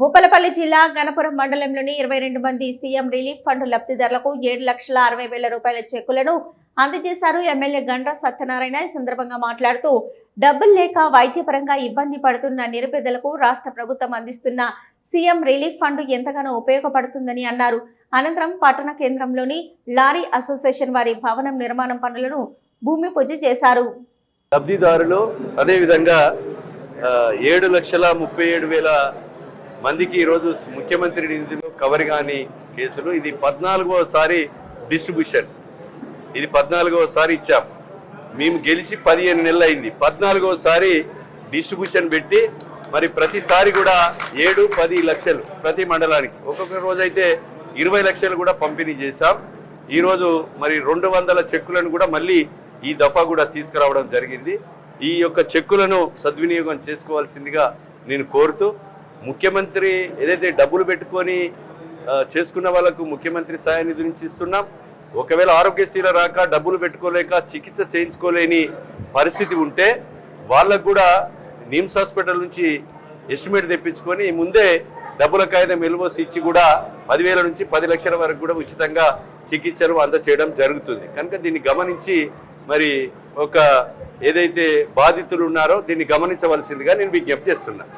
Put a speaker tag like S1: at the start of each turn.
S1: భూపాలపల్లి జిల్లా గణపురం మండలంలోని 22 మంది సీఎం రిలీఫ్ ఫండ్ లబ్ధిదారులకు 7,60,000 రూపాయల చెక్కులను అందజేశారు ఎమ్మెల్యే గండ్ర సత్యనారాయణ. ఈ సందర్భంగా మాట్లాడుతూ డబ్బులు లేక వైద్యపరంగా ఇబ్బంది పడుతున్న నిరుపేదలకు రాష్ట్ర ప్రభుత్వం అందిస్తున్న సీఎం రిలీఫ్ ఫండ్ ఎంతగానో ఉపయోగపడుతుందని అన్నారు. అనంతరం పట్టణ కేంద్రంలోని లారీ అసోసియేషన్ వారి భవనం నిర్మాణం పనులను భూమి పూజ చేశారు.
S2: లబ్ధిదారులు అదేవిధంగా 7,37,000 మందికి ఈరోజు ముఖ్యమంత్రి నిధులు కవర్ కాని కేసులు. ఇది 14వసారి డిస్ట్రిబ్యూషన్. ఇది 14వసారి ఇచ్చాం. మేము గెలిచి 15 నెలలు అయింది. 14వసారి డిస్ట్రిబ్యూషన్ పెట్టి మరి ప్రతిసారి కూడా 7-10 లక్షలు ప్రతి మండలానికి, ఒక్కొక్క రోజు అయితే 20 లక్షలు కూడా పంపిణీ చేశాం. ఈరోజు మరి 200 చెక్కులను కూడా మళ్ళీ ఈ దఫా కూడా తీసుకురావడం జరిగింది. ఈ యొక్క చెక్కులను సద్వినియోగం చేసుకోవాల్సిందిగా నేను కోరుతూ, ముఖ్యమంత్రి ఏదైతే డబ్బులు పెట్టుకొని చేసుకున్న వాళ్ళకు ముఖ్యమంత్రి సహాయ నిధి నుంచి ఇస్తున్నాం. ఒకవేళ ఆరోగ్యశ్రీలో రాక డబ్బులు పెట్టుకోలేక చికిత్స చేయించుకోలేని పరిస్థితి ఉంటే వాళ్ళకు కూడా నిమ్స్ హాస్పిటల్ నుంచి ఎస్టిమేట్ తెప్పించుకొని ముందే డబ్బుల కాగితం ఎల్ఓసి ఇచ్చి కూడా 10,000 నుంచి 10 లక్షల వరకు కూడా ఉచితంగా చికిత్సలు అందచేయడం జరుగుతుంది. కనుక దీన్ని గమనించి మరి ఏదైతే బాధితులు ఉన్నారో దీన్ని గమనించవలసిందిగా నేను విజ్ఞప్తి చేస్తున్నాను.